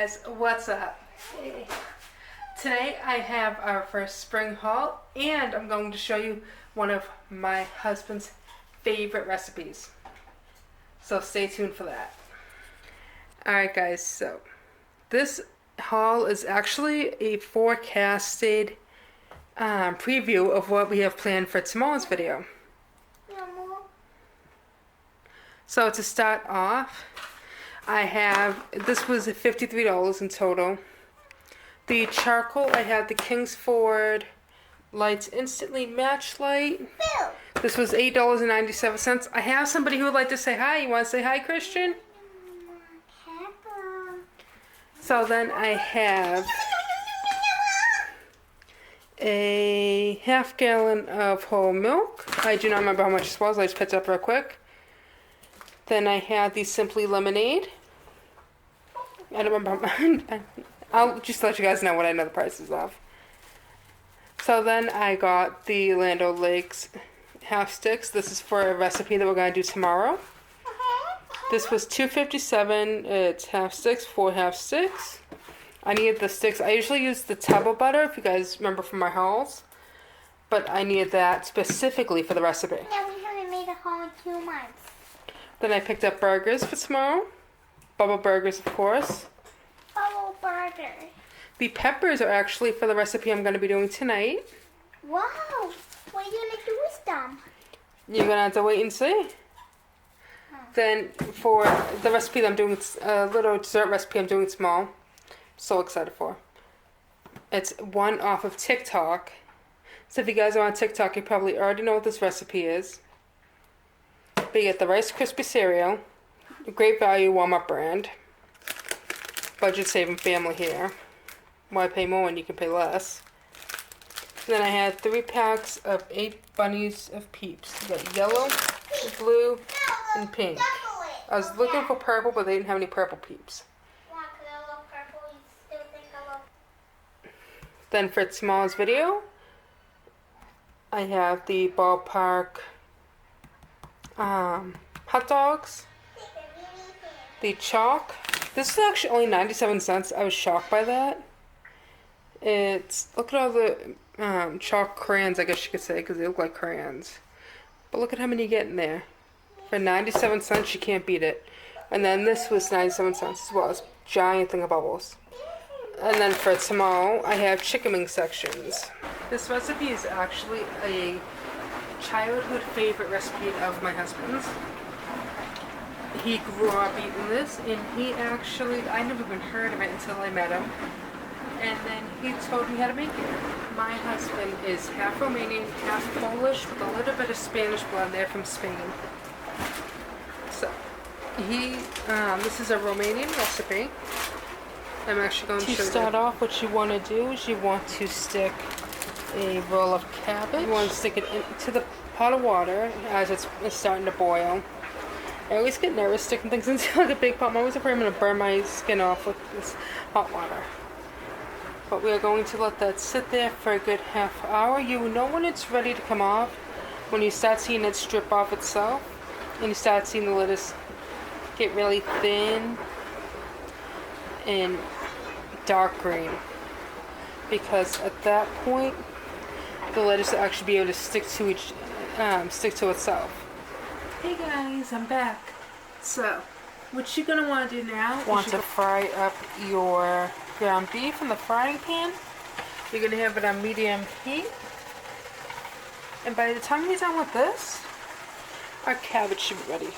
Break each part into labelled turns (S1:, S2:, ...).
S1: guys, what's up? Today I have our first spring haul and I'm going to show you one of my husband's favorite recipes. So stay tuned for that. Alright guys, so this haul is actually a forecasted preview of what we have planned for tomorrow's video. So to start off, this was $53 in total. The charcoal, I had the Kingsford Lights Instantly Match Light. This was $8.97. I have somebody who would like to say hi. You want to say hi, Christian? So then I have a half gallon of whole milk. I do not remember how much this was. I just picked it up real quick. Then I had the Simply Lemonade. I don't remember. I'll just let you guys know what I know the prices of. So then I got the Land O'Lakes half sticks. This is for a recipe that we're going to do tomorrow. This was $2.57. It's half sticks, 4 half sticks. I needed the sticks. I usually use the tub of butter, if you guys remember from my hauls. But I needed that specifically for the recipe.
S2: Yeah, we haven't made a haul in 2 months.
S1: Then I picked up burgers for tomorrow. Bubble burgers, of course.
S2: Bubble burger.
S1: The peppers are actually for the recipe I'm going to be doing tonight.
S2: Wow. What are you going to do with them?
S1: You're going to have to wait and see. Then for the recipe that I'm doing, it's a little dessert recipe I'm doing tomorrow. So excited for. It's one off of TikTok. So if you guys are on TikTok, you probably already know what this recipe is. But you get the Rice Krispie cereal, a great value Walmart brand. Budget saving family here. Why pay more when you can pay less? Then I had 3 packs of 8 bunnies of Peeps. You got yellow, blue, and pink. I was looking for purple, but they didn't have any purple Peeps. Then for tomorrow's video, I have the ballpark hot dogs, the chalk. This is actually only 97 cents. I was shocked by that. Look at all the chalk crayons, I guess you could say, because they look like crayons. But look at how many you get in there. For 97 cents, you can't beat it. And then this was 97 cents as well. It's a giant thing of bubbles. And then for tomorrow, I have chicken wing sections. This recipe is actually a childhood favorite recipe of my husband's. He grew up eating this, and I never even heard of it until I met him. And then he told me how to make it. My husband is half Romanian, half Polish, with a little bit of Spanish blood there from Spain. So, this is a Romanian recipe. I'm actually going to show you. To start off, what you want to do is you want to stick a roll of cabbage. You want to stick it into the pot of water as it's starting to boil. I always get nervous sticking things into like a big pot. I'm always afraid I'm going to burn my skin off with this hot water. But we are going to let that sit there for a good half hour. You know when it's ready to come off, when you start seeing it strip off itself, and you start seeing the lettuce get really thin and dark green. Because at that point, the lettuce will actually be able to stick to itself. Hey guys, I'm back. So, what you're gonna want to do now? Want to fry up your ground beef in the frying pan. You're gonna have it on medium heat. And by the time you're done with this, our cabbage should be ready.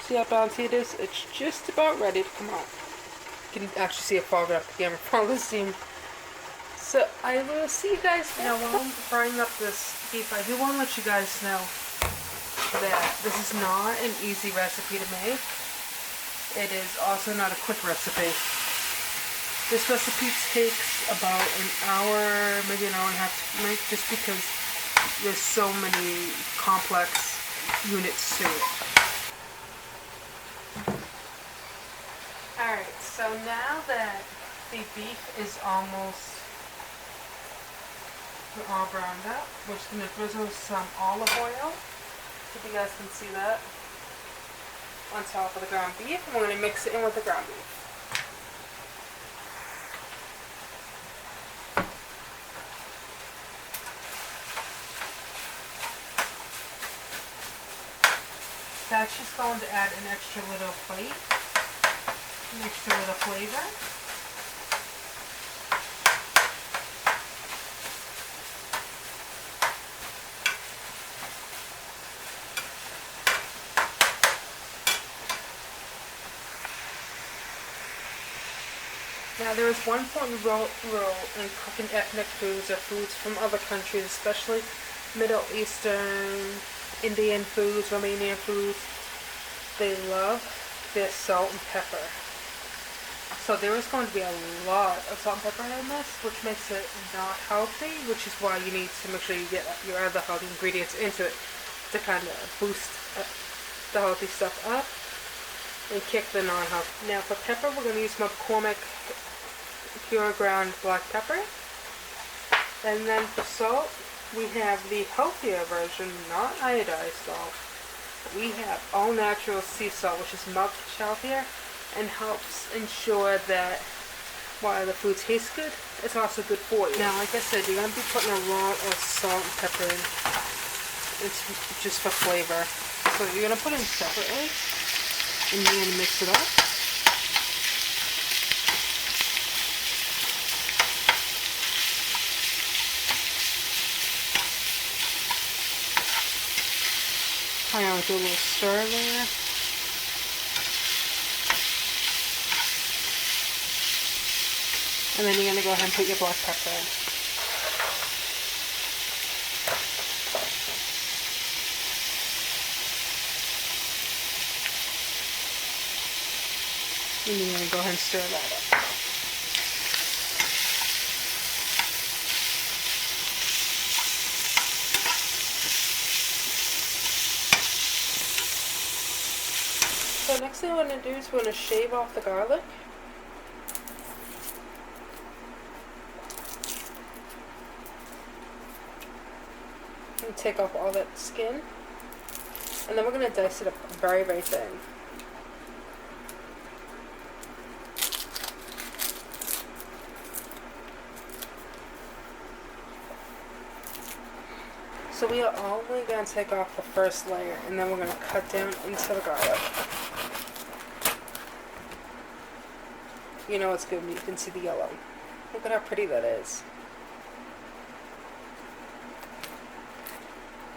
S1: See how bouncy it is? It's just about ready to come out. You can actually see it fogging up the camera from all the steam. So I will see you guys now while I'm frying up this beef. I do want to let you guys know that this is not an easy recipe to make. It is also not a quick recipe. This recipe takes about an hour, maybe an hour and a half to make, just because there's so many complex units to it. Alright, so now that the beef is almost all browned up, we're just going to drizzle some olive oil, if you guys can see that, on top of the ground beef, and we're going to mix it in with the ground beef. that's just going to add an extra little plate, an extra little flavor. Now there is one important role in cooking ethnic foods or foods from other countries, especially Middle Eastern, Indian foods, Romanian foods. They love their salt and pepper. So there is going to be a lot of salt and pepper in this, which makes it not healthy, which is why you need to make sure you get your other healthy ingredients into it to kind of boost the healthy stuff up and kick the non-healthy. Now for pepper, we're going to use McCormick pure ground black pepper. And then for salt, we have the healthier version, not iodized salt. We have all natural sea salt, which is much healthier and helps ensure that while the food tastes good, it's also good for you. Now, like I said, you're going to be putting a lot of salt and pepper in. It's just for flavor. So you're going to put in separately, and you're going to mix it up. I'm going to do a little stir there. And then you're going to go ahead and put your black pepper in. And you're going to go ahead and stir that up. So next thing we're going to do is we're going to shave off the garlic. And take off all that skin. And then we're going to dice it up very, very thin. So we are only going to take off the first layer, and then we're going to cut down into the garlic. You know it's good when you can see the yellow. Look at how pretty that is.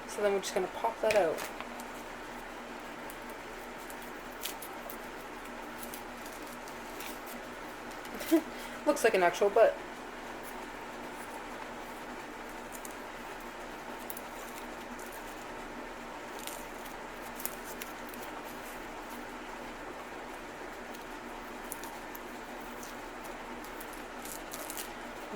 S1: So then we're just going to pop that out. Looks like an actual butt.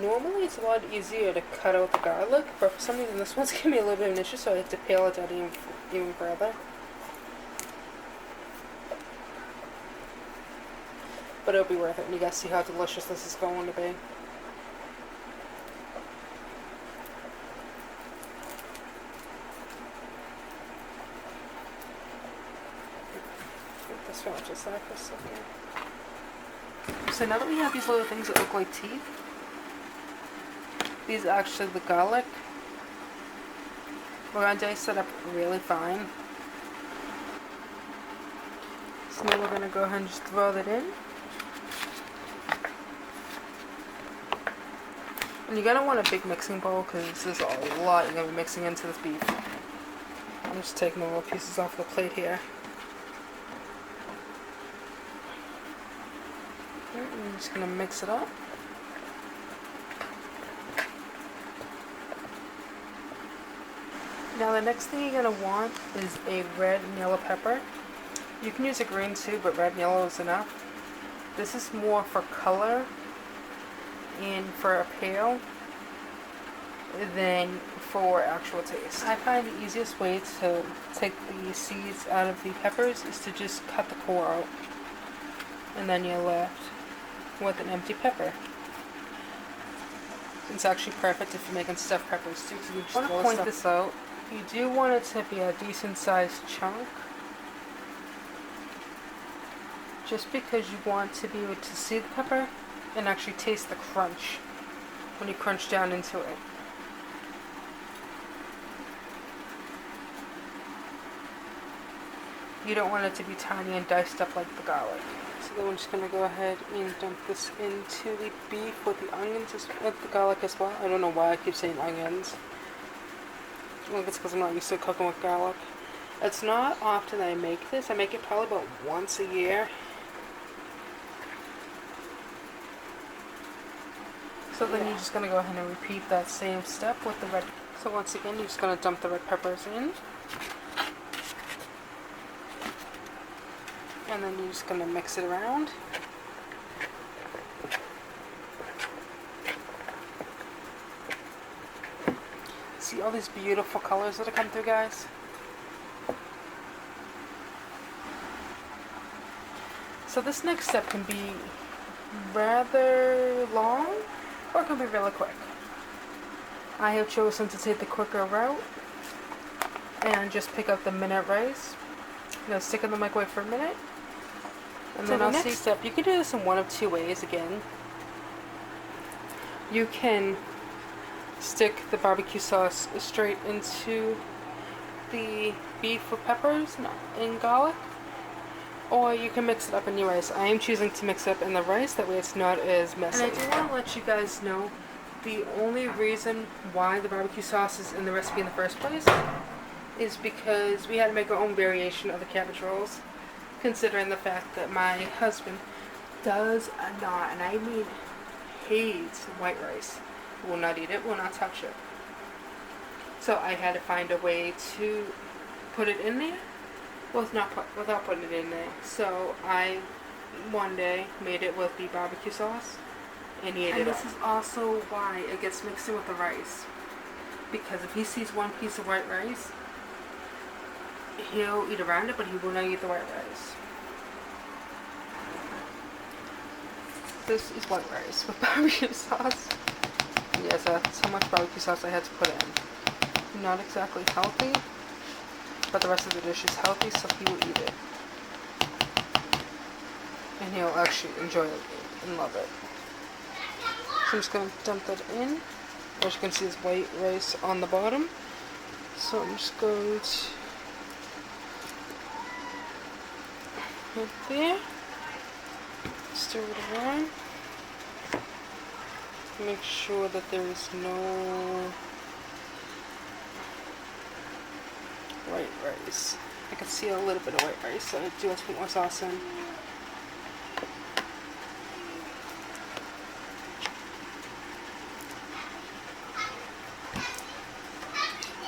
S1: Normally it's a lot easier to cut out the garlic, but for some reason this one's giving me a little bit of an issue, so I have to peel it down even further. But it'll be worth it, and you guys see how delicious this is going to be. Put this one just like for a second. So now that we have these little things that look like teeth, these are actually the garlic. We're going to dice it up really fine. So now we're going to go ahead and just throw that in. And you're going to want a big mixing bowl because there's a lot you're going to be mixing into this beef. I'm just taking the little pieces off the plate here. I'm just going to mix it up. Now the next thing you're going to want is a red and yellow pepper. You can use a green too, but red and yellow is enough. This is more for color and for appeal than for actual taste. I find the easiest way to take the seeds out of the peppers is to just cut the core out. And then you're left with an empty pepper. It's actually perfect if you're making stuffed peppers too. So you just want to point this out. You do want it to be a decent sized chunk, just because you want to be able to see the pepper and actually taste the crunch when you crunch down into it. You don't want it to be tiny and diced up like the garlic. So then I'm just going to go ahead and dump this into the beef with the onions, with the garlic as well. I don't know why I keep saying onions. I think it's because I'm not used to cooking with garlic. It's not often that I make this. I make it probably about once a year. So then you're just going to go ahead and repeat that same step with the red. So once again, you're just going to dump the red peppers in. And then you're just going to mix it around. See all these beautiful colors that have come through, guys? So this next step can be rather long, or it can be really quick. I have chosen to take the quicker route and just pick up the minute rice. I'm going to stick it in the microwave for a minute. And then the next step, you can do this in one of two ways again. You can stick the barbecue sauce straight into the beef with peppers and garlic, or you can mix it up in your rice. I am choosing to mix it up in the rice, that way it's not as messy. And I do want to let you guys know, the only reason why the barbecue sauce is in the recipe in the first place is because we had to make our own variation of the cabbage rolls, considering the fact that my husband does not, and I mean hates, white rice. Will not eat it, will not touch it. So I had to find a way to put it in there without putting it in there. So I one day made it with the barbecue sauce and he ate it. And this is also why it gets mixed in with the rice, because if he sees one piece of white rice, he'll eat around it, but he will not eat the white rice. This is white rice with barbecue sauce. Yes, that's how much barbecue sauce I had to put in. Not exactly healthy, but the rest of the dish is healthy, so he will eat it. And he'll actually enjoy it and love it. So I'm just going to dump that in. As you can see, there's white rice on the bottom. So I'm just going to put there. Stir it around. Make sure that there is no white rice. I can see a little bit of white rice, so I do have to put more sauce in.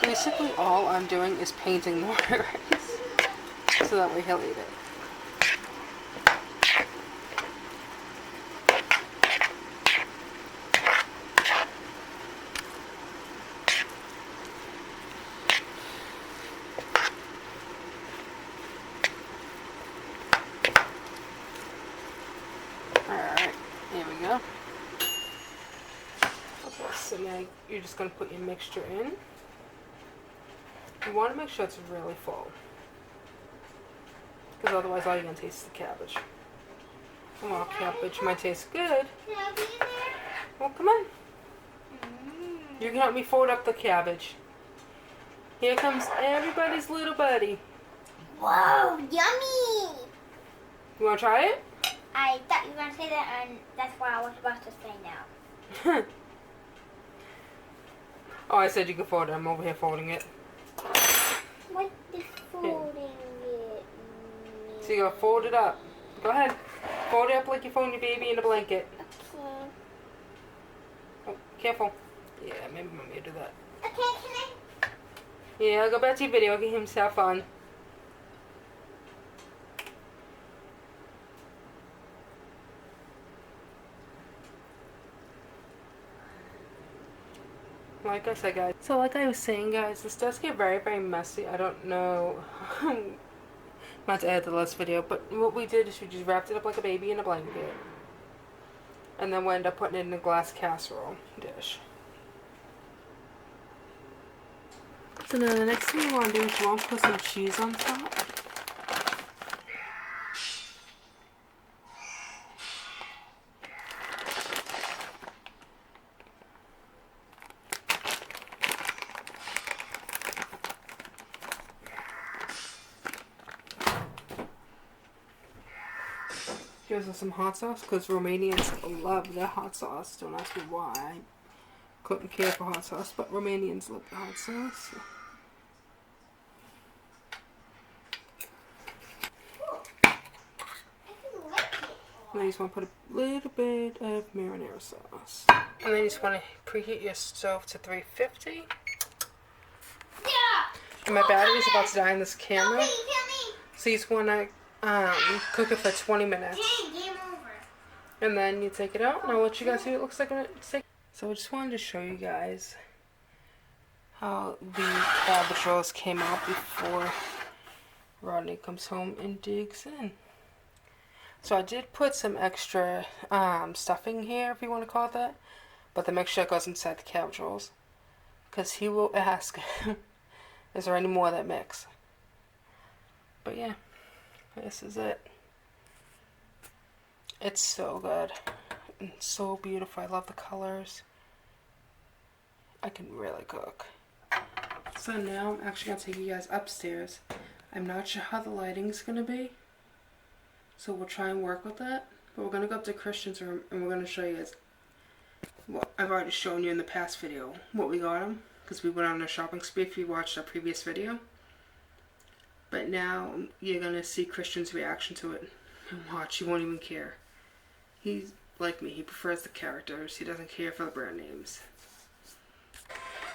S1: Basically all I'm doing is painting the white rice, so that way he'll eat it. So now you're just going to put your mixture in. You want to make sure it's really full, because otherwise all you're going to taste is the cabbage. Well, cabbage might taste good.
S2: Can I be in there?
S1: Well, come on. You can help me fold up the cabbage. Here comes everybody's little buddy.
S2: Whoa, yummy!
S1: You want to try it?
S2: I thought you were going to say that, and that's what I was about to say now.
S1: Oh, I said you could fold it. I'm over here folding it.
S2: What is folding it?
S1: So you gotta fold it up. Go ahead. Fold it up like you're folding your baby in a blanket.
S2: Okay.
S1: Oh, careful. Yeah, maybe mommy will do that.
S2: Okay, can I?
S1: Yeah, go back to your video. Get himself on. Like I said, guys. So like I was saying, guys, this does get very, very messy. I don't know. I'm about to add the last video, but what we did is we just wrapped it up like a baby in a blanket. And then we ended up putting it in a glass casserole dish. So now the next thing you want to do is you want to put some cheese on top. Here's some hot sauce, because Romanians love their hot sauce. Don't ask me why. I couldn't care for hot sauce, but Romanians love the hot sauce. And then you just want to put a little bit of marinara sauce. And then you just want to preheat your stove to 350. And my battery's about to die in this camera. So you just want to cook it for 20 minutes. And then you take it out, and I'll let you guys see what it looks like when it's taken. So I just wanted to show you guys how the cabbage rolls came out before Rodney comes home and digs in. So I did put some extra stuffing here, if you want to call it that, but the mixture goes inside the cabbage rolls, because he will ask, is there any more of that mix? But yeah, this is it. It's so good and so beautiful. I love the colors. I can really cook. So now I'm actually going to take you guys upstairs. I'm not sure how the lighting's going to be, so we'll try and work with that. But we're going to go up to Christian's room and we're going to show you guys what I've already shown you in the past video, what we got him, because we went on a shopping spree if you watched our previous video. But now you're going to see Christian's reaction to it. And watch, he won't even care. He's like me, he prefers the characters. He doesn't care for the brand names.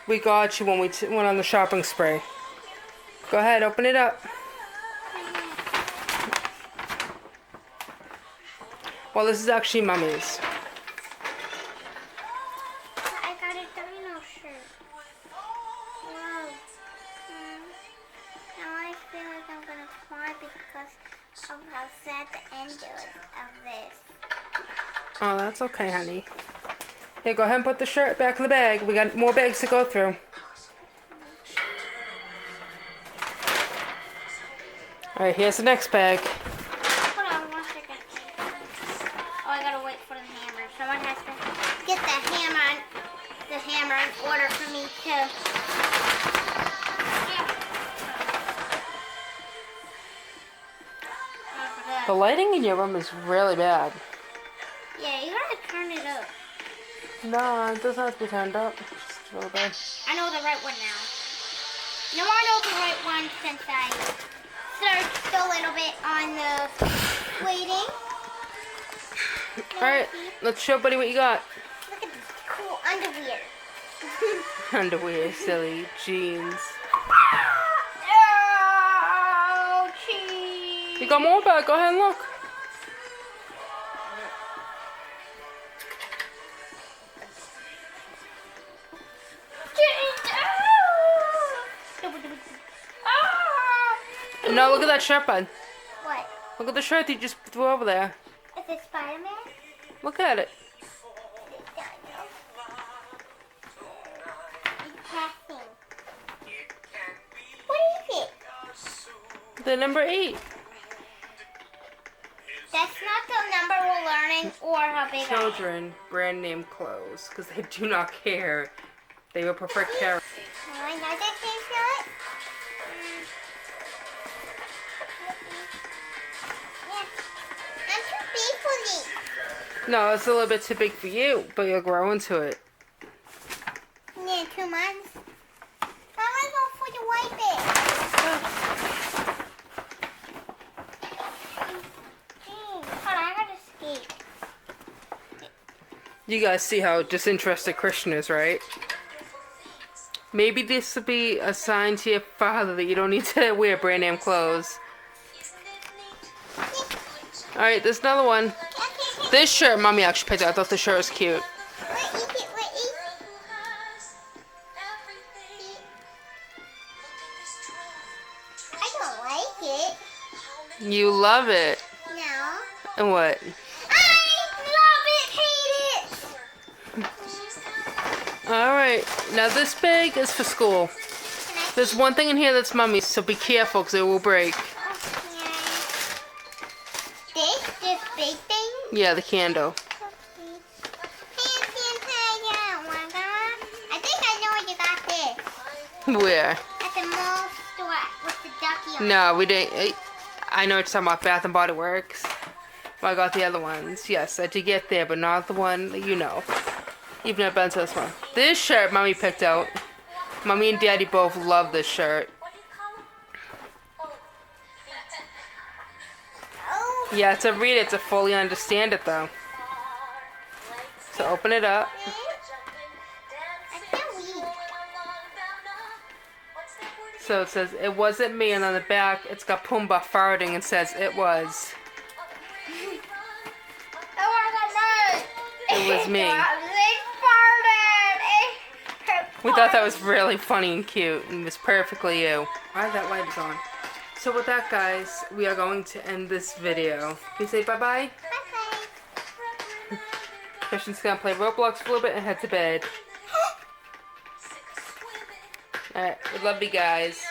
S1: We got you when we went on the shopping spree. Go ahead, open it up. Well, this is actually Mummy's.
S2: I got a dino shirt. Wow. Now I feel like I'm gonna cry because of how sad the end is of this.
S1: Oh, that's okay, honey. Here, go ahead and put the shirt back in the bag. We got more bags to go through. Alright, here's the next bag.
S2: Hold on 1 second. Oh, I gotta wait for the hammer. Someone has to get the hammer in order for me to.
S1: The lighting in your room is really bad.
S2: Yeah, you gotta turn it up.
S1: No, it doesn't have to be turned up. It's just really bad.
S2: I know the right one now. No, I know the right one since I searched a little bit on the waiting.
S1: Alright, let's show Buddy what you got.
S2: Look at this cool underwear.
S1: Underwear, silly, jeans.
S2: Oh, cheese.
S1: You got more back, go ahead and look. No, look at that shirt, bud.
S2: What?
S1: Look at the shirt that you just threw over there.
S2: Is it Spider-Man?
S1: Look at it.
S2: It's passing. What is it?
S1: The number 8.
S2: That's not the number we're learning or how big I am.
S1: Children brand name clothes, because they do not care. They will prefer carrots.
S2: I know that tastes good. I'm too big for this.
S1: No, it's a little bit too big for you, but you'll grow into it.
S2: Yeah, 2 months. I want to go for the white bit. Hold on, I gotta escape.
S1: You guys see how disinterested Christian is, right? Maybe this will be a sign to your father that you don't need to wear brand name clothes. Alright, there's another one. This shirt, Mommy actually picked out. I thought the shirt was cute.
S2: I don't like it.
S1: You love it.
S2: No.
S1: And what?
S2: I love it, hate it.
S1: Alright, now this bag is for school. There's one thing in here that's Mummy's, so be careful because it will break.
S2: This big thing?
S1: Yeah, the candle.
S2: I think I know where you got this.
S1: Where?
S2: At the mall store with the ducky on it.
S1: No, we didn't. I know what you're talking about, Bath and Body Works. Well, I got the other ones. Yes, I did get there, but not the one that you know. Even if I've been to this one. This shirt Mommy picked out. Mommy and Daddy both love this shirt. Yeah, to read it, to fully understand it, though. So open it up. So it says, it wasn't me, and on the back, it's got Pumbaa farting and says, it was. It was me. We thought that was really funny and cute, and it was perfectly you. Alright, that light is on. So with that, guys, we are going to end this video. Can you say bye-bye?
S2: Bye-bye.
S1: Christian's gonna play Roblox for a little bit and head to bed. Alright, we love you guys.